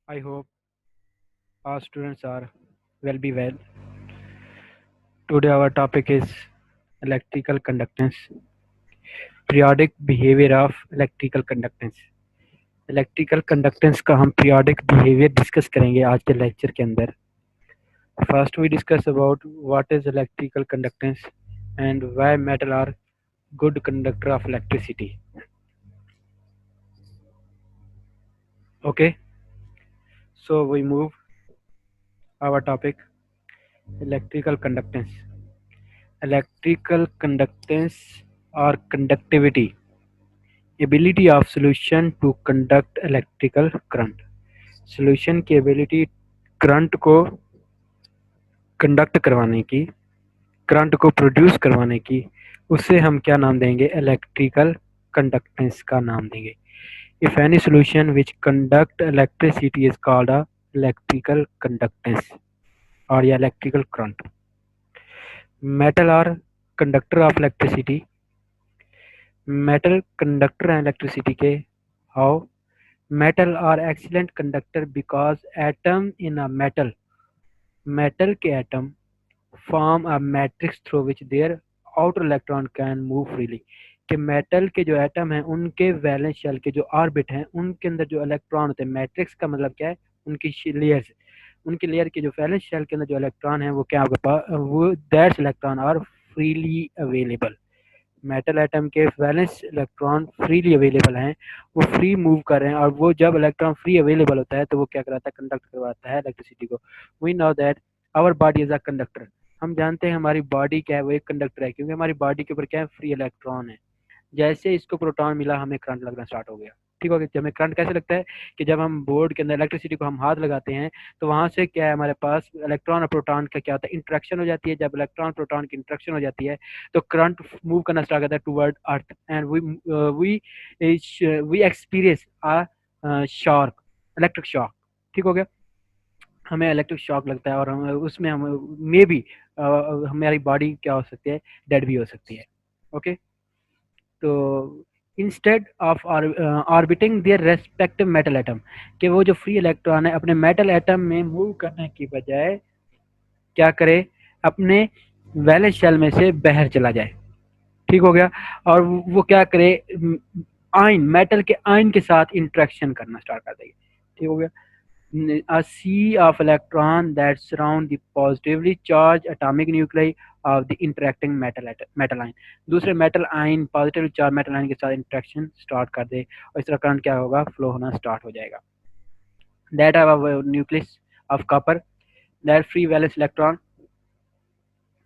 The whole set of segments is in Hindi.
I hope our students are well. Today our topic is electrical conductance, periodic behavior of electrical conductance. Electrical conductance का हम पीरियोडिक बिहेवियर डिस्कस करेंगे आज के लेक्चर के अंदर. First we discuss about what is electrical conductance and why metal are good conductor of electricity. Okay, so we move our topic electrical conductance. Electrical conductance or conductivity, ability of solution to conduct electrical current. Solution की एबिलिटी करंट को कंडक्ट करवाने की, करंट को प्रोड्यूस करवाने की, उससे हम क्या नाम देंगे? इलेक्ट्रिकल कंडक्टेंस का नाम देंगे. If any solution which conduct electricity is called a electrical conductance और या electrical current. Metal are conductor of electricity. Metal conductor हैं इलेक्ट्रिसिटी के. How? Metal are excellent conductor because atom in a metal, metal के atom form a matrix through which their outer electron can move freely. कि मेटल के जो एटम हैं उनके वैलेंस शेल के जो ऑर्बिट हैं उनके अंदर जो इलेक्ट्रॉन होते हैं, मैट्रिक्स का मतलब क्या है? उनकी लेयर्स, उनकी लेयर के जो वैलेंस शेल के अंदर जो इलेक्ट्रॉन है वो क्या आपके पास, वो that's electron are freely available. Metal atom के वैलेंस इलेक्ट्रॉन फ्रीली अवेलेबल हैं, वो फ्री मूव कर रहे हैं, और वो जब इलेक्ट्रॉन फ्री अवेलेबल होता है तो वो क्या कराता है? कंडक्ट करवाता है इलेक्ट्रिसिटी को. We know that our body is a conductor. हम जानते हैं हमारी बॉडी क्या है, वो एक कंडक्टर है, क्योंकि हमारी बॉडी के ऊपर क्या है? फ्री इलेक्ट्रॉन है. जैसे इसको प्रोटॉन मिला हमें करंट लगना स्टार्ट हो गया. ठीक हो गया. जब हमें करंट कैसे लगता है? कि जब हम बोर्ड के अंदर इलेक्ट्रिसिटी को हम हाथ लगाते हैं तो वहां से क्या है, हमारे पास इलेक्ट्रॉन और प्रोटॉन का क्या होता है? इंट्रैक्शन हो जाती है. जब इलेक्ट्रॉन प्रोटॉन की इंट्रैक्शन हो जाती है तो करंट मूव करना स्टार्ट करता है toward earth and we we experience a shock, electric shock. ठीक हो गया. हमें इलेक्ट्रिक शॉक लगता है और हम उसमें हम मे बी हमारी बॉडी क्या हो सकती है? डेड भी हो सकती है. ओके. तो instead of orbiting their respective metal atom, कि वो जो फ्री इलेक्ट्रॉन है अपने मेटल एटम में मूव करने की बजाय क्या करे? अपने वैलेंस शेल में से बाहर चला जाए. ठीक हो गया. और वो क्या करे? आयन, मेटल के आयन के साथ इंट्रैक्शन करना स्टार्ट कर देगी. ठीक हो गया. A sea of electron that surround the positively charged atomic nuclei of the interacting metal ion. दूसरे metal ion positive charge metal ion के साथ इंट्रैक्शन स्टार्ट कर दे और इस तरह करंट क्या होगा? फ्लो होना स्टार्ट हो जाएगा. That have a nucleus of copper, that free valence electron,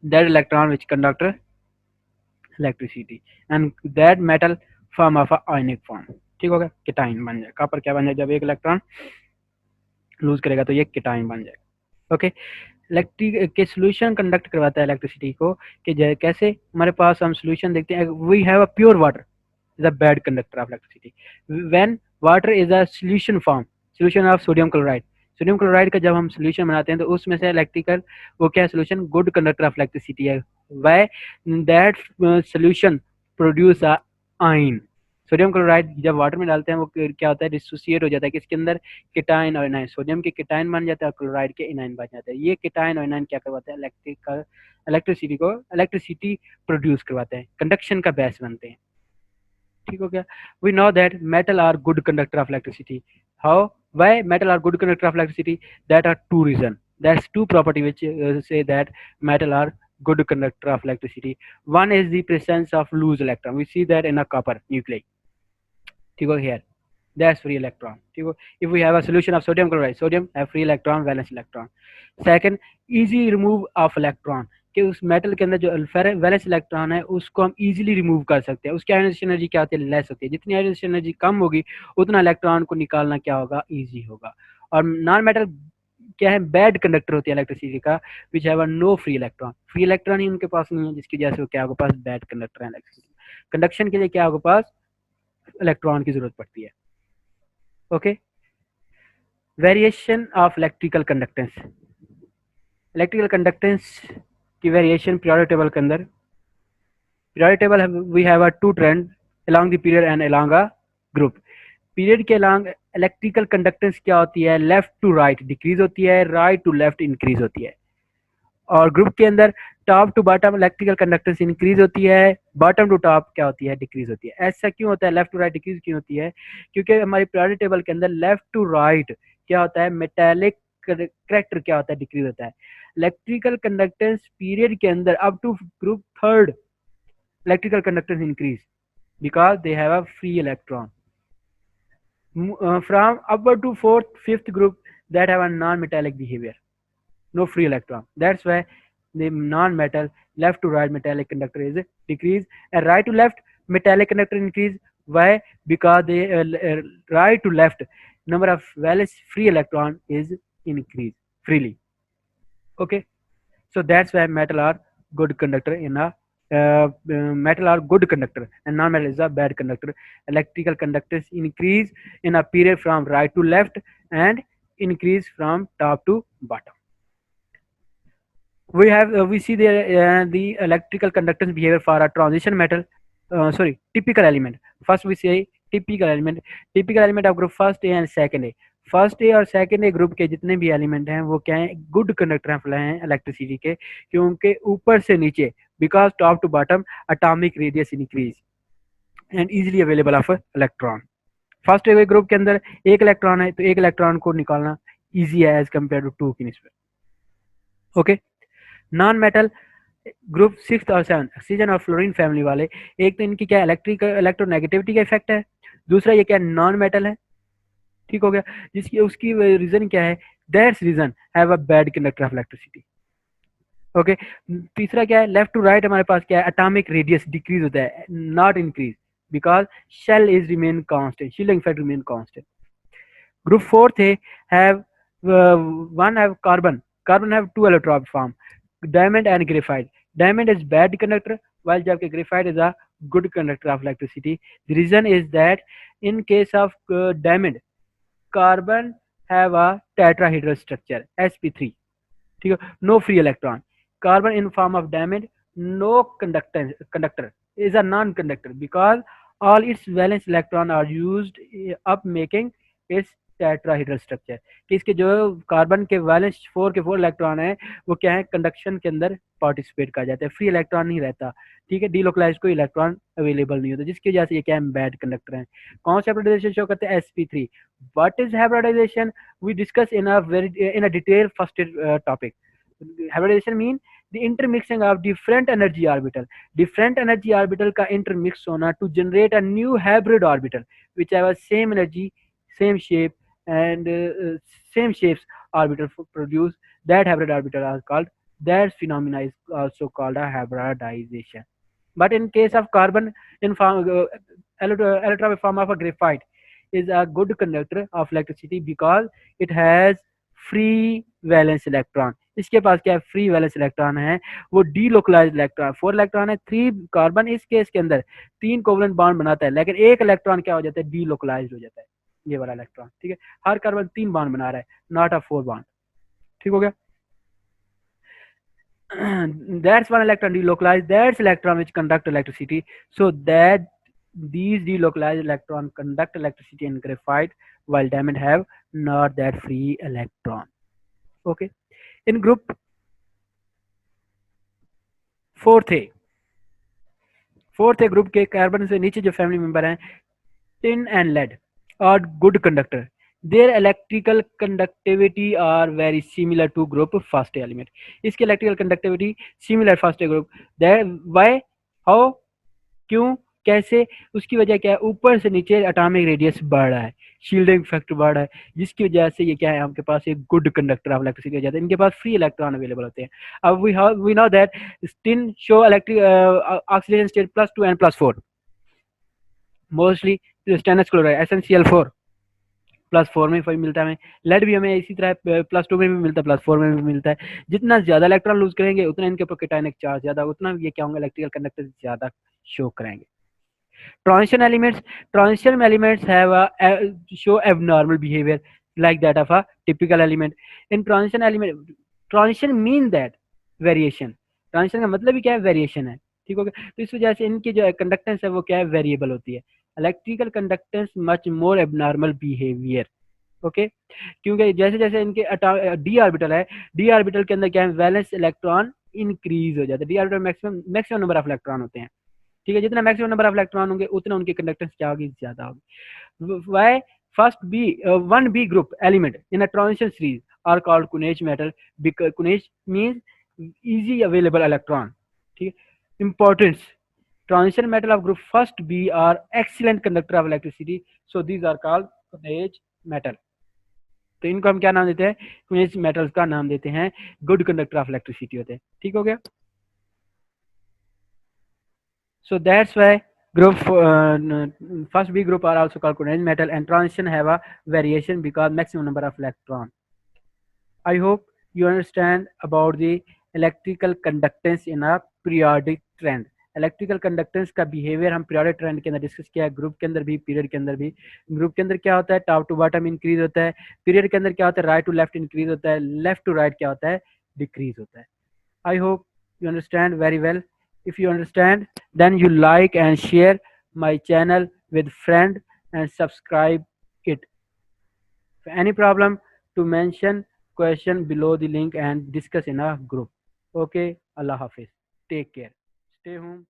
that electron which conduct electricity, and that metal form of a ionic form. ठीक हो गया. केटाइन बन जाए. कॉपर क्या बन जाए? जब एक इलेक्ट्रॉन लूज करेगा तो ये केटाइन बन जाएगा. ओके. इलेक्ट्रिक के सोल्यूशन कंडक्ट करवाता है इलेक्ट्रिसिटी को. कि कैसे? हमारे पास हम सोल्यूशन देखते हैं. We have a pure water is a bad conductor of electricity. When water is a solution form, solution of sodium chloride. Sodium chloride का जब हम सोल्यूशन बनाते हैं तो उसमें से इलेक्ट्रिकल वो क्या solution? Good conductor of electricity है. Why? That solution produce a ion. Sodium chloride जब वाटर में डालते हैं वो क्या होता है? डिसोसिएट हो जाता है. किसके अंदर? केटाइन और एनाइन. सोडियम के केटाइन बन जाता है और क्लोराइड के एनाइन बन जाता है. ये केटाइन और एनाइन क्या करवाते हैं? इलेक्ट्रिसिटी को इलेक्ट्रिसिटी प्रोड्यूस करवाते हैं, कंडक्शन का बेस बनते हैं. ठीक हो गया. We know that metal are good conductor of electricity. How? Why metal are good conductor of electricity? That are two reason. That's two property which say that metal are good conductor of electricity. One is the presence of loose electron. We see that in a copper nuclei. ठीक हो. Here that's free electron. ठीक हो. If we have a solution of sodium chloride, sodium have free electron, valence electron. Second, easy remove of electron. कि उस मेटल के अंदर जो वैलेंस इलेक्ट्रॉन है उसको हम इजीली रिमूव कर सकते हैं. उसकी आयोनाइजेशन एनर्जी क्या होती है? लेस होती है. जितनी आयोनाइजेशन एनर्जी कम होगी उतना इलेक्ट्रॉन को निकालना क्या होगा? इजी होगा. और नॉन मेटल क्या है? बैड कंडक्टर होती है इलेक्ट्रिसिटी का, which have no free electron. Free electron ही उनके पास नहीं है, जिसकी वजह से वो क्या होगा? पास बैड कंडक्टर है इलेक्ट्रिसिटी. कंडक्शन के लिए क्या होगा? पास इलेक्ट्रॉन की जरूरत पड़ती है. Okay. Variation of electrical conductance. Electrical conductance की वेरिएशन पीरियोडिक टेबल के अंदर. Periodic table we have a two trend along the period and along a group. Period के अलॉन्ग इलेक्ट्रिकल कंडक्टेंस क्या होती है, लेफ्ट टू राइट डिक्रीज होती है, राइट टू लेफ्ट इंक्रीज होती है। और ग्रुप के अंदर top to bottom electrical conductance increase होती है, बॉटम टू टॉप क्या होती है, डिक्रीज होती है। ऐसा क्यों होता है, लेफ्ट टू राइट डिक्रीज क्यों होती है, क्योंकि हमारी पीरियोडिक टेबल के अंदर लेफ्ट टू राइट क्या होता है, मेटेलिक करेक्टर क्या होता है, डिक्रीज होता है। इलेक्ट्रिकल कंडक्टेंस पीरियड के अंदर up to group third electrical conductance increase because they have a free electron. From upper to fourth, fifth group that have a non-metallic behavior, no free electron. That's why the non-metal left to right metallic conductor is decrease, and right to left metallic conductor increase. Why? Because the right to left number of valence free electron is increase freely. Okay, so that's why metal are good conductor in a metal are good conductor and non-metal is a bad conductor. Electrical conductance increase in a period from right to left and increase from top to bottom. We see the electrical conductance behavior for a transition metal, sorry, typical element. First we say typical element of group first A and second A. First A और सेकंड ए ग्रुप के जितने भी एलिमेंट हैं वो क्या है, गुड कंडक्टर हैं इलेक्ट्रिसिटी के, क्योंकि ऊपर से नीचे because top to bottom atomic radius increase and easily available of electron. First A group के अंदर एक इलेक्ट्रॉन है तो एक इलेक्ट्रॉन को निकालना इजी है एज कम्पेयर टू टू की निस्बत। Okay, non metal group six और सेवन ऑक्सीजन और फ्लोरीन फैमिली वाले, एक तो इनकी क्या इलेक्ट्रिक इलेक्ट्रोनेगेटिविटी का इफेक्ट है, दूसरा ये क्या नॉन मेटल है, ठीक हो गया, जिसकी उसकी रीजन क्या है, that's reason have a bad conductor of electricity. Okay, तीसरा क्या है, लेफ्ट टू राइट हमारे पास क्या है, एटॉमिक रेडियस डिक्रीज होता है not increase because shell is remain constant, shielding effect remain constant. Group fourth है have one have carbon have two electron form, diamond and graphite. Diamond is bad conductor while jabki graphite is a good conductor of electricity. The reason is that in case of diamond, carbon have a tetrahedral structure sp3, ठीक है, no free electron. Carbon in form of diamond, no conductor is a non-conductor because all its valence electron are used up making its tetrahedral structure, कि इसके जो कार्बन के वैलेंस फोर के फोर इलेक्ट्रॉन है वो क्या है, कंडक्शन के अंदर पार्टिसिपेट कर जाते हैं, फ्री इलेक्ट्रॉन नहीं रहता, ठीक है, डीलोकलाइज कोई इलेक्ट्रॉन अवेलेबल नहीं होता, जिसकी वजह से ये क्या है, बैड कंडक्टर है। कौन सा हाइब्रिडाइजेशन शो करते हैं, sp3। What is hybridization, we discuss in a detail first topic. Hybridization mean the intermixing of different energy orbital, different energy orbital का इंटरमिक्स होना to generate a new hybrid orbital which have same energy, same shape and same shapes orbital produce that hybrid orbital are called, that phenomena is also called a hybridization. But in case of carbon in form electron form of a graphite is a good conductor of electricity because it has free valence electron, इसके पास क्या है, फ्री वैलेंस इलेक्ट्रॉन है, वो डीलोकलाइज्ड इलेक्ट्रॉन, फोर इलेक्ट्रॉन है, थ्री कार्बन इस केस के अंदर तीन कोवलेंट बॉन्ड बनाता है, लेकिन एक इलेक्ट्रॉन क्या हो जाता है, डीलोकलाइज्ड हो जाता है, ये वाला इलेक्ट्रॉन, ठीक है, हर कार्बन तीन बॉन्ड बना रहा है, नॉट अ फोर बॉन्ड, ठीक हो गया। That's one electron delocalized, that's electron which conduct electricity, so that these delocalized electron conduct electricity in graphite while diamond have not that free electron. Okay, in group fourth A group के कार्बन से नीचे जो फैमिली मेंबर हैं, tin and lead are good conductor, their electrical conductivity are very similar to group first element, इसकी electrical conductivity similar first group, why, how, क्यों, कैसे, उसकी वजह क्या है, ऊपर से नीचे एटॉमिक रेडियस बढ़ रहा है, शील्डिंग फैक्टर बढ़ रहा है, जिसकी वजह से ये क्या है, आपके पास एक गुड कंडक्टर ऑफ इलेक्ट्रिसिटी हो जाता है, इनके पास फ्री इलेक्ट्रॉन अवेलेबल होते हैं। अब we know that tin show electric oxidation state +2 and +4, mostly stainless chloride SnCl4 +4 में मिलता है, लेड भी हमें इसी तरह +2 में भी मिलता है, +4 में भी मिलता है। जितना ज्यादा इलेक्ट्रॉन लूज करेंगे उतना इनके ऊपर कैटायनिक चार्ज ज्यादा, उतना ये क्या होंगे, इलेक्ट्रिकल कंडक्टर ज्यादा शो करेंगे। transition elements have show abnormal behavior like that of a typical element. In transition mean that variation, transition का मतलब ही क्या है, वेरिएशन है, ठीक हो गया, तो इस वजह से इनकी जो कंडक्टेंस है वो क्या है, वेरिएबल होती है, electrical conductance much more abnormal behaviour. Okay, क्योंकि जैसे जैसे इनके डी ऑर्बिटल है, डी ऑर्बिटल के अंदर क्या है, वैलेंस इलेक्ट्रॉन इंक्रीज हो जाता है। D orbital maximum maximum number of electron होते हैं, ठीक है। जितना मैक्सिमम नंबर ऑफ इलेक्ट्रॉन होंगे उतना उनकी कंडक्टेंस क्या होगी, ज्यादा होगी। Why first B one B group element in a transition series are called coinage metal, coinage means easy available electron, ठीक है। Importance, transition metal of group first B are excellent conductor of electricity, so these are called Coinage metal। तो इनको हम क्या नाम देते हैं, Coinage metals का नाम देते हैं, गुड कंडक्टर ऑफ इलेक्ट्रिसिटी होते हैं, ठीक हो गया। So that's why group first B group are also called Coinage metal, and transition have a variation because maximum number of electron। I hope you understand about the electrical conductance in a periodic trend। Electrical conductance का बिहेवियर हम पीरियडिक ट्रेंड के अंदर डिस्कस किया है, ग्रुप के अंदर भी, पीरियड के अंदर भी। ग्रुप के अंदर क्या होता है, टॉप टू बॉटम इंक्रीज होता है। पीरियड के अंदर क्या होता है, राइट टू लेफ्ट इंक्रीज होता है। लेफ्ट टू राइट क्या होता है, डिक्रीज होता है। I hope you understand very well। if you understand, then you like and share my channel with friend and subscribe it। any problem to mention question below the link and discuss in a group। okay, Allah Hafiz, take care, stay home।